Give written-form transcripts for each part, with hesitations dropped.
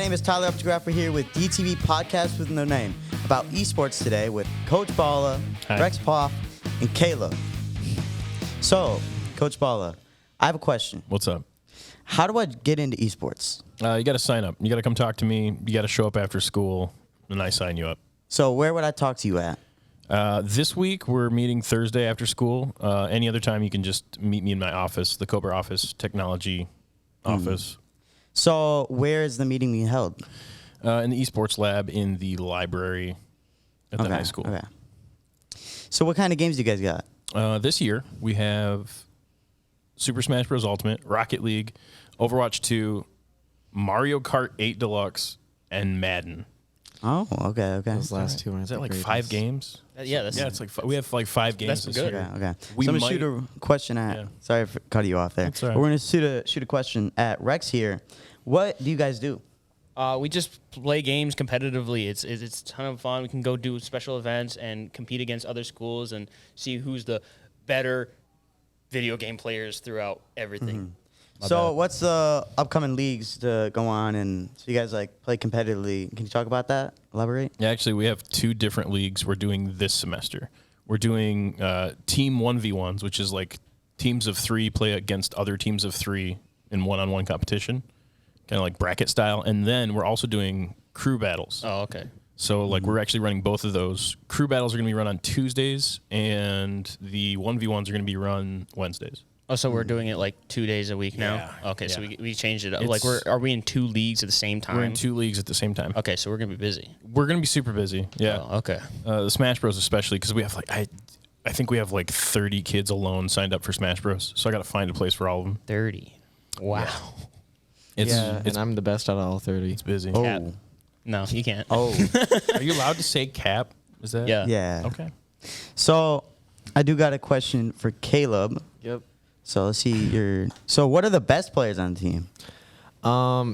name is Tyler Updegraff. We're here with DTV Podcast with No Name about esports today with Coach Balla, Hi. Rex Poff, and Caleb. So, Coach Balla, I have a question. What's up? How do I get into esports? You got to sign up. You got to come talk to me. You got to show up after school, and I sign you up. So, where would I talk to you at? This week, we're meeting Thursday after school. Any other time, you can just meet me in my office, the Cobra office, technology office. So, where is the meeting being held? In the esports lab in the library at the high school. Okay. So, what kind of games do you guys got? This year, we have Super Smash Bros. Ultimate, Rocket League, Overwatch 2, Mario Kart 8 Deluxe, and Madden. Oh, okay. Those last two Is that like 5 games? Yeah, It's like we have like 5 games That's this good. year. Okay. We So I'm gonna might- shoot a question at. Yeah. Sorry for cutting you off there. That's all right. But we're gonna shoot a question at Rex here. What do you guys do? We just play games competitively. It's a ton of fun. We can go do special events and compete against other schools and see who's the better video game players throughout everything. So what's the upcoming leagues to go on, and so you guys like play competitively? Can you talk about that? Elaborate. Yeah, actually, we have 2 different leagues we're doing this semester. We're doing team 1v1s, which is like teams of 3 play against other teams of 3 in one-on-one competition, kind of like bracket style. And then we're also doing crew battles. Oh, okay. So like we're actually running both of those. Crew battles are going to be run on Tuesdays, and the 1v1s are going to be run Wednesdays. Oh, so we're doing it like 2 days a week now? Yeah, Okay, so yeah. we changed it up. It's- Like, are we in 2 leagues at the same time? We're in 2 leagues at the same time. Okay, so we're going to be busy. We're going to be super busy. Yeah. Oh, okay. The Smash Bros. Especially because we have like I think we have like 30 kids alone signed up for Smash Bros. So I got to find a place for all of them. 30. Wow. It's and I'm the best out of all 30. it's busy. Oh. Cap. No, you can't. Oh. Are you allowed to say cap? Is that Yeah. Yeah. Okay. So I do got a question for Caleb. Yep. So let's see your. So what are the best players on the team?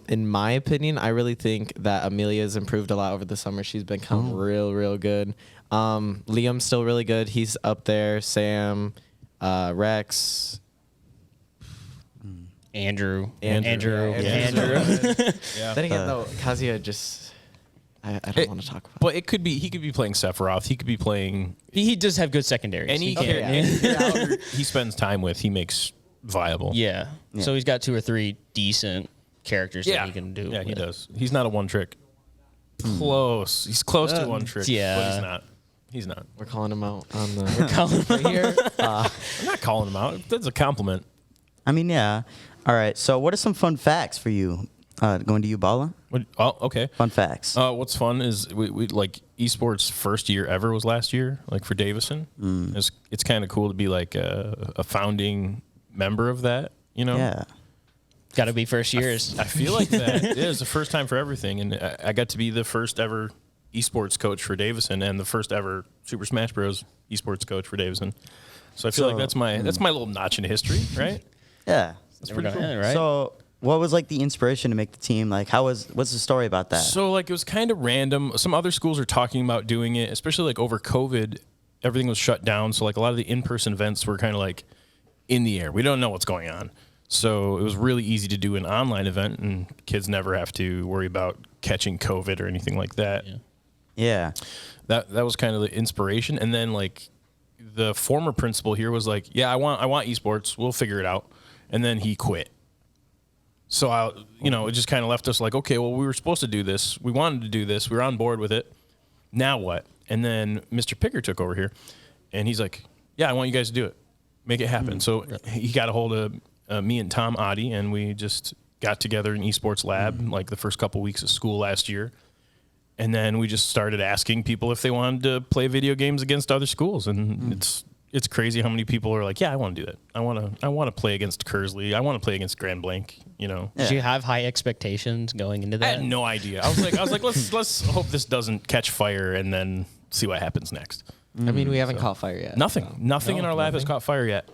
In my opinion, I really think that Amelia's improved a lot over the summer. She's become real good. Liam's still really good. He's up there. Sam, Rex. Andrew. Yeah, Andrew. Yeah. Then again, though, Kazuya just... I don't want to talk about But it could be he could be playing Sephiroth. He could be playing He does have good secondaries. any He can't- character he spends time with. He makes viable. Yeah. Yeah. So he's got 2 or 3 decent characters that he can do. Yeah, he with. does. He's not a one trick. Close. He's close to one trick. yeah. But he's not. He's not. We're calling him out on the... Colin- right here. I'm not calling him out. That's a compliment. I mean, yeah. All right. So what are some fun facts for you? Going to you, Balla. Oh, okay. Fun facts. What's fun is we like esports first year ever was last year, like for Davison. It's kind of cool to be like a founding member of that, you know? Yeah. Got to be first years. I feel like that is the first time for everything. And I got to be the first ever esports coach for Davison and the first ever Super Smash Bros. Esports coach for Davison. So I feel like that's my little notch in history, right? Yeah. That's pretty cool. Yeah, right? So what was like the inspiration to make the team? Like, what's the story about that? So like it was kind of random. Some other schools are talking about doing it, especially like over COVID. Everything was shut down, so like a lot of the in-person events were kind of like in the air. We don't know what's going on, so it was really easy to do an online event, and kids never have to worry about catching COVID or anything like that. Yeah. That was kind of the inspiration, and then like the former principal here was like, "Yeah, I want esports. We'll figure it out," and then he quit. So it just kind of left us like, okay, well, we were supposed to do this. We wanted to do this. We were on board with it. Now what? And then Mr. Picker took over here, and he's like, yeah, I want you guys to do it. Make it happen. So he got a hold of me and Tom Oddie, and we just got together in esports lab like the first couple weeks of school last year. And then we just started asking people if they wanted to play video games against other schools. And it's crazy how many people are like, yeah, I want to do that. I want to play against Kersley. I want to play against Grand Blanc, you know. Did you have high expectations going into I that? had no idea. I was like, let's hope this doesn't catch fire and then see what happens next. I mean, we haven't caught fire yet. Nothing in our lab has caught fire yet.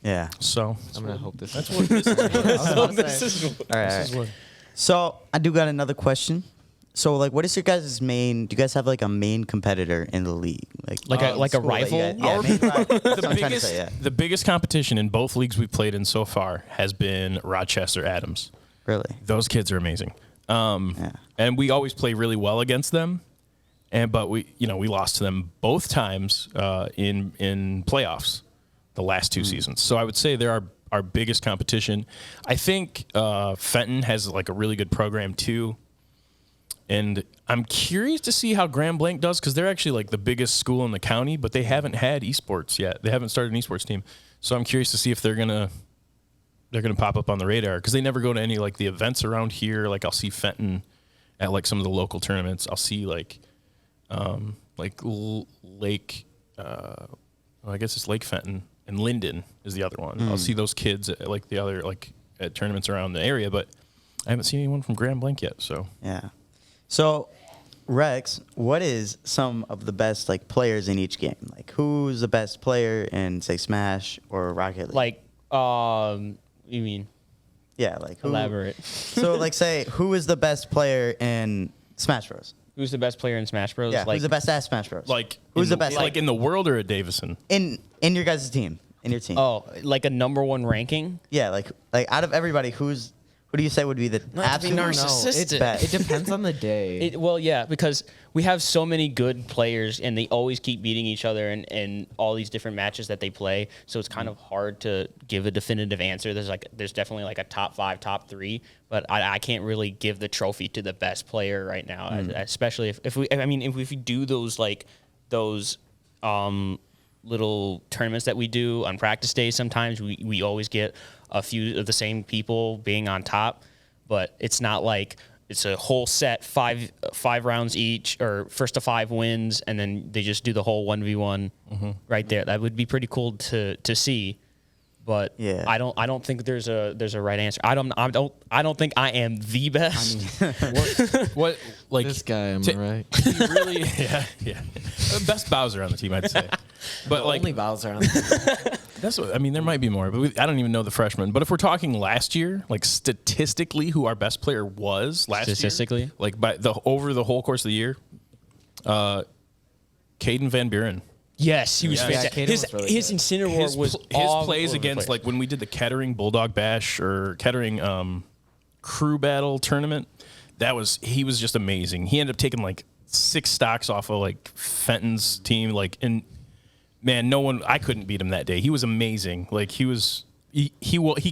Yeah. So I'm going to hope this... that's what this is. All right. So I do got another question. So like, what is your guys' main? Do you guys have like a main competitor in the league? Like a school that you rival? guys- yeah, main rival. That's what I'm trying to say, yeah. The biggest competition in both leagues we've played in so far has been Rochester Adams. Really? Those kids are amazing. And we always play really well against them. But we lost to them both times in playoffs the last 2 seasons. So I would say they're our biggest competition. I think Fenton has like a really good program too. And I'm curious to see how Grand Blanc does because they're actually like the biggest school in the county, but they haven't had esports yet. They haven't started an esports team. So I'm curious to see if they're gonna pop up on the radar because they never go to any like the events around here. Like I'll see Fenton at like some of the local tournaments. I'll see like Lake, I guess it's Lake Fenton and Linden is the other one. I'll see those kids at like the other like at tournaments around the area, but I haven't seen anyone from Grand Blanc yet. So Yeah. So, Rex, what is some of the best like players in each game? Like, who's the best player in say Smash or Rocket League? Like, you mean yeah, like who, elaborate? So, like, say who is the best player in Smash Bros? Who's the best player in Smash Bros? Yeah, Like, who's the best at Smash Bros? like who's the best? like in the world or at Davison? in your guys' team, in your team. oh, like a number one ranking? Yeah, like out of everybody, who do you say would be the absolute narcissistic. best? It depends on the day. Well, yeah, because we have so many good players, and they always keep beating each other in all these different matches that they play. So it's kind of hard to give a definitive answer. There's definitely like a top 5, top 3, but I can't really give the trophy to the best player right now, especially if we do those little tournaments that we do on practice days. Sometimes we always get a few of the same people being on top, but it's not like it's a whole set, five rounds each, or first to 5 wins, and then they just do the whole 1v1 right there. That would be pretty cool to see. But Yeah. I don't think there's a right answer. I don't think I am the best. What like This guy, am to- I right? he really yeah. Best Bowser on the team, I'd say. But like Only Bowser on the that's what I mean. There might be more, but I don't even know the freshmen. But if we're talking last year, like statistically, who our best player was last Statistically? year, like over the whole course of the year, Caden Van Buren. Yes, he was Yeah. fantastic. Caden His was really his good. Incineroar was his all plays over the against place. like when we did the Kettering Bulldog Bash or Kettering crew battle tournament. He was just amazing. He ended up taking like 6 stocks off of like Fenton's team. Like, and man, I couldn't beat him that day. He was amazing. Like he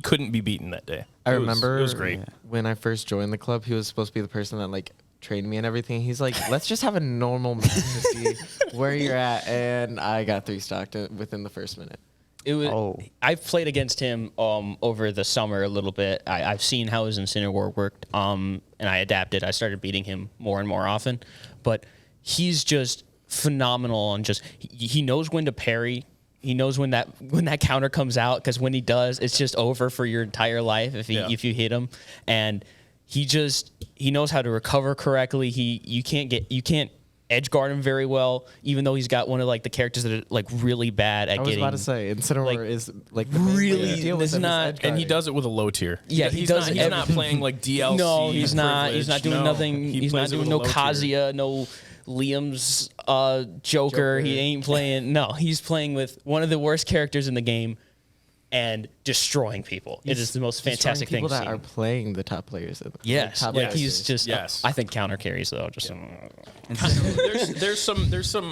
couldn't be beaten that day. I remember it was great. when I first joined the club, he was supposed to be the person that like trained me and everything. He's like, let's just have a normal match to see where you're at. And I got 3 stocked within the first minute. It was. Oh. I've played against him over the summer a little bit. I've seen how his Incineroar worked, and I adapted. I started beating him more and more often, but he's just phenomenal and just he knows when to parry. He knows when that counter comes out, because when he does, it's just over for your entire life if you hit him. And he knows how to recover correctly. You can't edge guard him very well, even though he's got one of like the characters that are like really bad at I was getting. about to say, Incineroar like, is like the main way really- to deal with it's him is not- edge And he guarding. does it with a low tier. Yeah, he he's does Not, he's not playing like DLC. No, he's not. He's not doing privileged. No, nothing. he He's not plays it doing with a no low tier. Kazuya, no Liam's Joker. He ain't playing. No, he's playing with one of the worst characters in the game and destroying people. It is the most He's fantastic trying thing people to that see. are playing the top players. Yes, top like players. he's just. Yes. I think counter carries though. Just there's some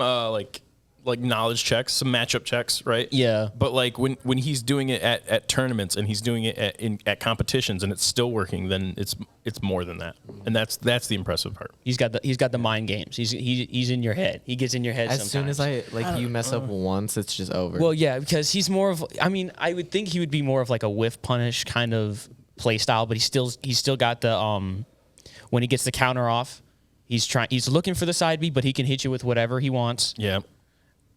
like knowledge checks, some matchup checks, right? Yeah. But like when he's doing it at tournaments and he's doing it at competitions and it's still working, then it's more than that, and that's the impressive part. he's got the mind games. He's in your head. He gets in your head. As soon as you mess up once, it's just over. Well, yeah, because he's more of. I mean, I would think he would be more of like a whiff punish kind of play style, but he's still got the when he gets the counter off, he's looking for the side B, but he can hit you with whatever he wants. Yeah.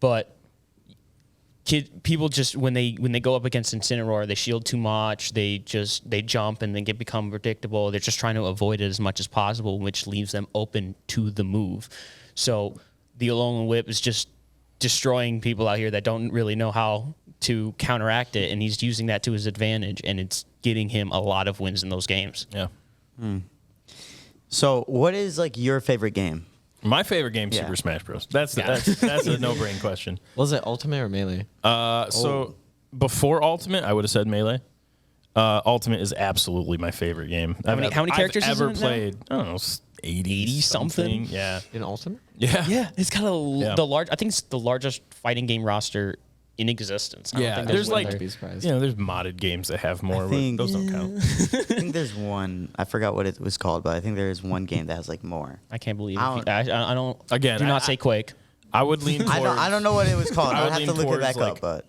But people just when they go up against Incineroar, they shield too much. They jump and then become predictable. They're just trying to avoid it as much as possible, which leaves them open to the move. So the Alolan Whip is just destroying people out here that don't really know how to counteract it, and he's using that to his advantage, and it's getting him a lot of wins in those games. Yeah. So, what is like your favorite game? My favorite game, Yeah. Super Smash Bros. That's a no-brain question. was it Ultimate or Melee? So before Ultimate, I would have said Melee. Ultimate is absolutely my favorite game. How many characters is I've ever in it now? played? I don't know, 80 something? Yeah. In Ultimate? Yeah. Yeah, it's got Yeah. the large. I think it's the largest fighting game roster in existence. I don't Yeah, think there's wouldn't like, be surprised. there's modded games that have more, think- but those don't count. I think there's one. I forgot what it was called, but I think there is one game that has like more. I can't believe I it. don't- I don't. Again, do not say Quake. I would lean towards I don't know what it was called. I I'll would have to lean look it towards, back like, up, but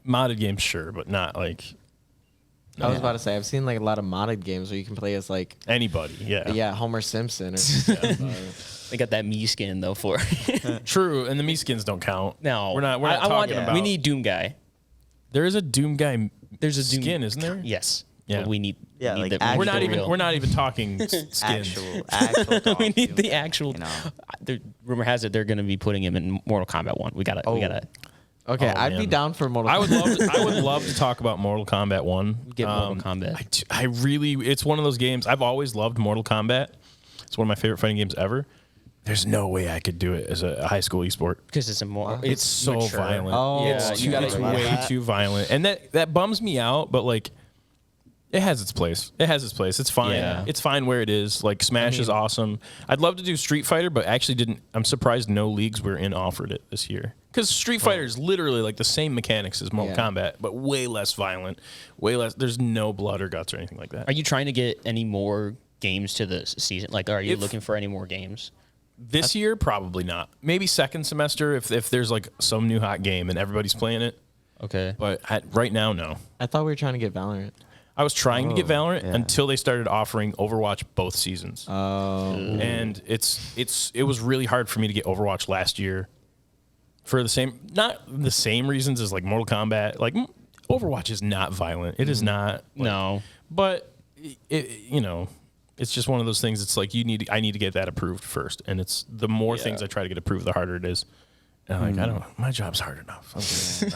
modded games, sure, but not like I was about to say, I've seen like a lot of modded games where you can play as like, anybody. Yeah. Homer Simpson. Or, They got that me skin though for. True, and the me skins don't count. No, we're not I talking want, about. We need Doom guy. There is a Doom guy. There's a Doom skin, isn't there? Yes. Yeah. But we need. Yeah, we need like the, actual We're not even. real. We're not even talking skins. actual dog we need the Doom, actual. you know. The rumor has it they're going to be putting him in Mortal Kombat 1. We got to. We got to. okay, Oh, I'd be man. down for Mortal I would Kombat. love. I would love to talk about Mortal Kombat 1. Get Mortal Kombat. I really. It's one of those games. I've always loved Mortal Kombat. It's one of my favorite fighting games ever. There's no way I could do it as a high school esport. Because it's a more. It's so mature. violent. Oh, Yeah, it's you gotta it's do way that. too violent, and that bums me out. But like, it has its place. It has its place. It's fine. Yeah. It's fine where it is. Like Smash is awesome. I'd love to do Street Fighter, but actually didn't. I'm surprised no leagues we're in offered it this year. Because Street Fighter is literally like the same mechanics as Mortal Yeah. Kombat, but way less violent, way less. There's no blood or guts or anything like that. Are you trying to get any more games to the season? Like, are you If- looking for any more games? This year, probably not. Maybe second semester if there's like some new hot game and everybody's playing it. Okay. But right now, no. I thought we were trying to get Valorant. I was trying to get Valorant yeah. until they started offering Overwatch both seasons. Oh. And it was really hard for me to get Overwatch last year for the same, not the same reasons as like Mortal Kombat. Like Overwatch is not violent. It is not. Like, No. but it's just one of those things. It's like I need to get that approved first. And it's the more things I try to get approved, the harder it is. And I'm like, my job's hard enough.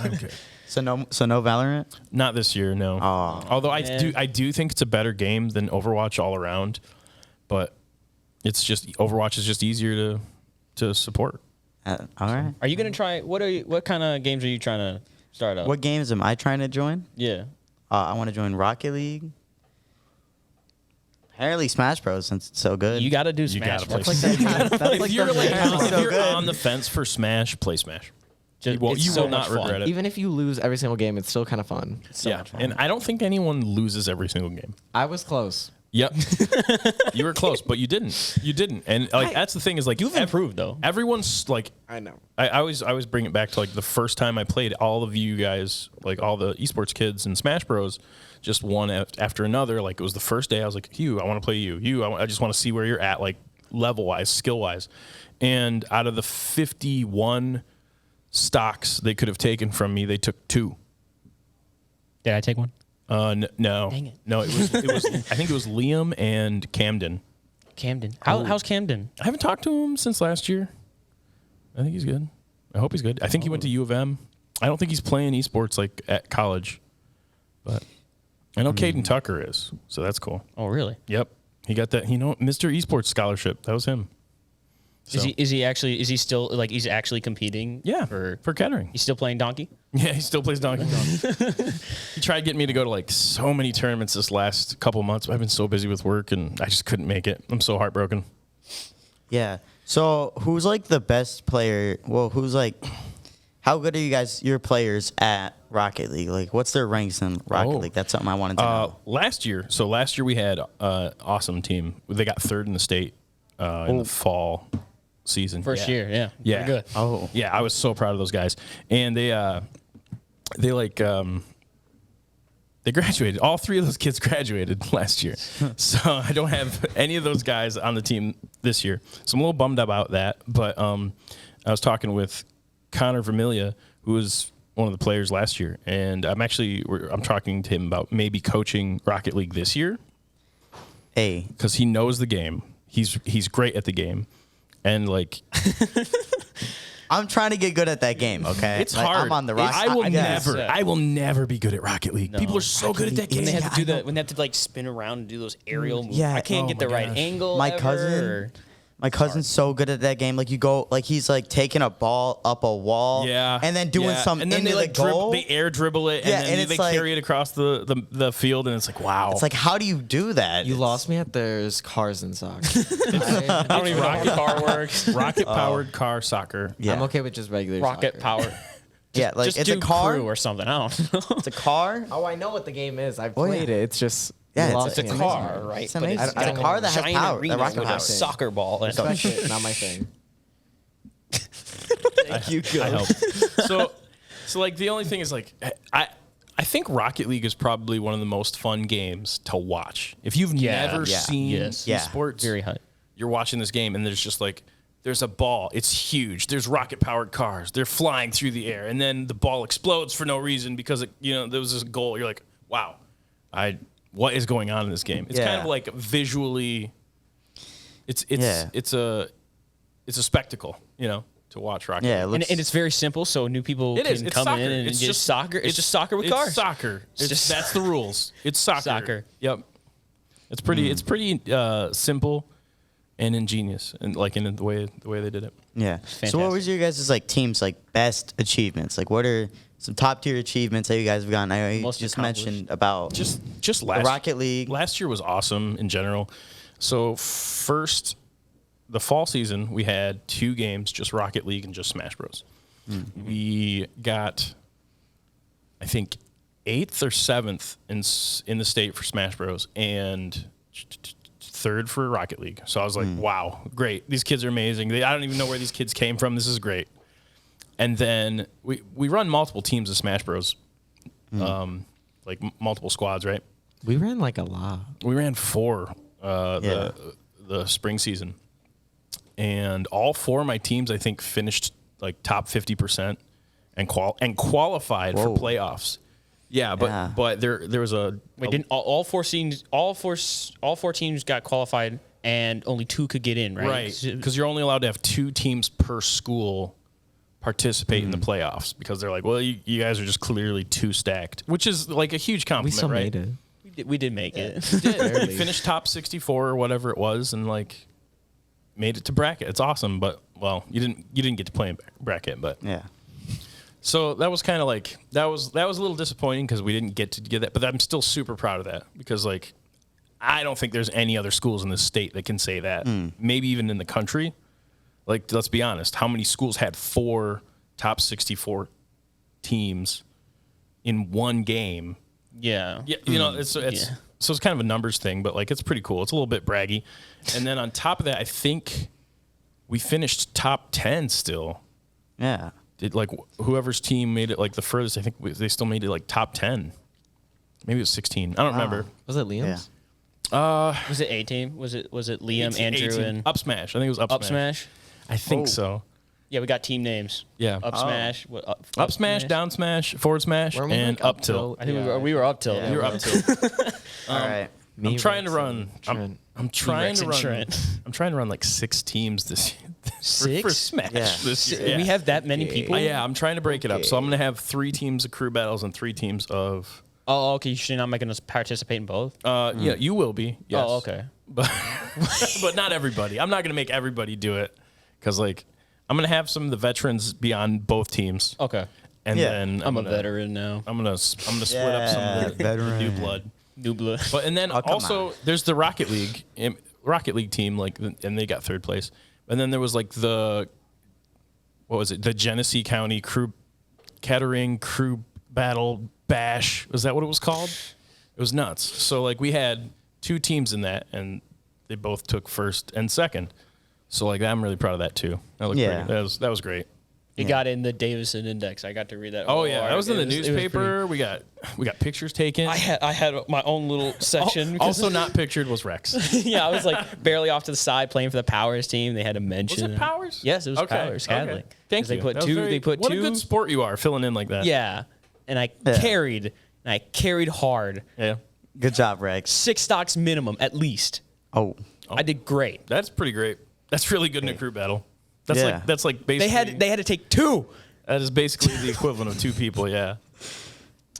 I'm good. so no Valorant. Not this year, no. Although I do think it's a better game than Overwatch all around, but it's just Overwatch is just easier to support. All right. Are you gonna try? What kind of games are you trying to start up? What games am I trying to join? Yeah. I want to join Rocket League. Apparently Smash Bros. Since it's so good. You got to do You Smash. gotta play Bros. Smash. That's If like you're the- like it's so if you're good. on the fence for Smash, play Smash. Just- You it's will so not much fun. regret it. Even if you lose every single game, it's still kind of fun. So Yeah, much fun. and I don't think anyone loses every single game. I was close. Yep, you were close, but you didn't. You didn't, and like that's the thing is like You've improved though. everyone's like I know. I always bring it back to like the first time I played. All of you guys, like all the esports kids in Smash Bros, just one after another. Like it was the first day. I was like, "You, I want to play you. You, I just want to see where you're at, like level wise, skill wise." And out of the 51 stocks they could have taken from me, they took 2. Did I take one? No, Dang it. no, it was. I think it was Liam and Camden. Camden. Oh. How's Camden? I haven't talked to him since last year. I think he's good. I hope he's good. I think he went to U of M. I don't think he's playing esports like at college, but I know Caden Tucker is, so that's cool. Oh, really? Yep, he got that. Mr. Esports scholarship. That was him. So, Is he still like he's actually competing? yeah, For for Kettering. he's still playing Donkey. Yeah, he still plays Donkey Kong. He tried getting me to go to like so many tournaments this last couple months. But I've been so busy with work and I just couldn't make it. I'm so heartbroken. Yeah. So who's like the best player? Well, who's like, how good are you guys, your players at Rocket League? Like, what's their ranks in Rocket Oh. League? That's something I wanted to know. Last year we had awesome team. They got 3rd in the state in the fall season. First year, yeah. Yeah. Very good. Oh. Yeah, I was so proud of those guys. And they graduated. All 3 of those kids graduated last year. So I don't have any of those guys on the team this year. So I'm a little bummed about that. But I was talking with Connor Vermilia, who was one of the players last year, and I'm talking to him about maybe coaching Rocket League this year Hey, because he knows the game. He's great at the game, and like I'm trying to get good at that game. Okay, it's Like, hard. I'm on the Rocket. I will never be good at Rocket League. People are so good at that When game. they have to do when they have to like spin around and do those aerial moves. Yeah. I can't Oh get the my right gosh. angle. My ever, cousin- or- My cousin's so good at that game. Like you go, like he's like taking a ball up a wall, Yeah, and then doing some and then into they like the goal. they air dribble it, Yeah, and then and it's they like- carry it across the field, and it's like wow. It's like, how do you do that? You It's- lost me at there's cars in soccer. I don't even know how the car works. rocket powered car soccer. Yeah, I'm okay with just regular Rocket soccer. power. yeah, like Just it's do a car. crew or something. I don't know. It's a car. Oh, I know what the game is. I've Oh, yeah. played it. It's just Yeah, you it's lost a me. It's car, amazing. right? It's But amazing. it's It's a car that has giant power. arena A rocket with power. a soccer ball. And Respect it, not my thing. Thank you. I hope. So like the only thing is like I think Rocket League is probably one of the most fun games to watch. If you've never yeah, seen yes. Yeah. esports, Very high. you're watching this game and there's just like there's a ball. It's huge. There's rocket powered cars. They're flying through the air, and then the ball explodes for no reason because there was this goal. You're like, wow, what is going on in this game? It's kind Yeah. of like visually. It's Yeah. it's a spectacle, to watch Rocket. Yeah, it League. looks, And it's very simple, so new people It is. can It's come soccer. in and It's just soccer. It's just soccer with cars. It's soccer. It's just- that's the rules. It's soccer. Soccer. Yep. It's pretty. It's pretty simple and ingenious, and like in the way they did it. yeah. So what fantastic. was your guys' like teams like best achievements? Like what are some top tier achievements that you guys have gotten? I know you Most just accomplished. mentioned about Just the last Rocket League. Last year was awesome in general. So the fall season we had 2 games, just Rocket League and just Smash Bros. We got, I think, 8th or 7th in the state for Smash Bros. And 3rd for Rocket League. So I was like, wow, great. These kids are amazing. I don't even know where these kids came from. This is great. And then we run multiple teams of Smash Bros. Like multiple squads, right? We ran like a lot. We ran 4 the spring season, and all 4 of my teams I think finished like top 50% and qualified Whoa. for playoffs. Yeah, Yeah. but there was a Wait, didn't all 4 teams? All four teams got qualified, and only 2 could get in, right? right because you're only allowed to have 2 teams per school participate in the playoffs because they're like, well, you guys are just clearly too stacked, which is like a huge We compliment, still right? made it. We did make it. Barely. We finished top 64 or whatever it was, and like made it to bracket. It's awesome, but well, you didn't get to play in bracket, but Yeah. so that was kind of like that was a little disappointing because we didn't get to get that. But I'm still super proud of that because like I don't think there's any other schools in this state that can say that. Maybe even in the country. Like let's be honest, how many schools had 4 top 64 teams in one game? Yeah. Yeah, it's Yeah. so it's kind of a numbers thing, but like it's pretty cool. It's a little bit braggy. And then on top of that, I think we finished top 10 still. Yeah. Did like whoever's team made it like the furthest, I think they still made it like top 10. Maybe it was 16. I don't remember. Was it Liam's? Was it A team? Was it Liam, 18 Andrew, and Up Smash. I think it was Up, Up Smash? I think so. Yeah, we got team names. Yeah. Up Smash. What, Up Smash, down Smash, forward smash, Weren't we, and like, up up tilt. tilt? I think Yeah. we were up till. Yeah. You were up tilt. All right. Me, I'm trying to Rex, run. and Trent. I'm trying Rex to and run. Trent. I'm trying to run like 6 teams this year. for 6? Smash Yeah. this year. Yeah. We have that many people. Yeah, I'm trying to break it up. So I'm gonna have 3 teams of crew battles and 3 teams of. Oh, okay. You're not making us participate in both. Yeah, you will be. Yes. Oh, okay. But but not everybody. I'm not gonna make everybody do it because like I'm gonna have some of the veterans be on both teams. Okay. And Yeah. then I'm a gonna- veteran now. I'm gonna split up some Yeah, of the veteran. new blood. New blood. But and then Oh, come also on. there's the Rocket League team like and they got 3rd place. And then there was like the the Genesee County Kettering crew battle bash. Was that what it was called? It was nuts. So like we had 2 teams in that and they both took 1st and 2nd. So like I'm really proud of that too. That looked Yeah. pretty, that was great. It got in the Davison Index. I got to read that. Oh whole yeah, that article. was in the It was newspaper. We got pictures taken. I had my own little section. because- Also not pictured was Rex. yeah, I was like barely off to the side playing for the Powers team. They had to mention. Was it Powers? Yes, it was Powers. Catholic. Okay. Thank you. They put That was 2. very- They put what 2. a good sport you are filling in like that. Yeah, and I Yeah. carried. And I carried hard. Yeah. Good job, Rex. 6 stocks minimum at least. Oh. I did great. That's pretty great. That's really good in a crew battle. That's Yeah. like basically They had to take 2. that is basically the equivalent of 2 people, yeah.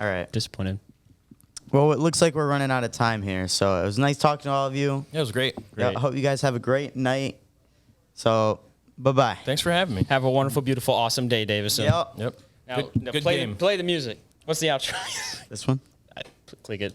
All right. Disappointed. Well, it looks like we're running out of time here. So it was nice talking to all of you. Yeah, it was great. Yeah, I hope you guys have a great night. So, bye-bye. Thanks for having me. Have a wonderful, beautiful, awesome day, Davison. Yep. Yep. Now, Good play game. play the music. What's the outro? This one? Click it.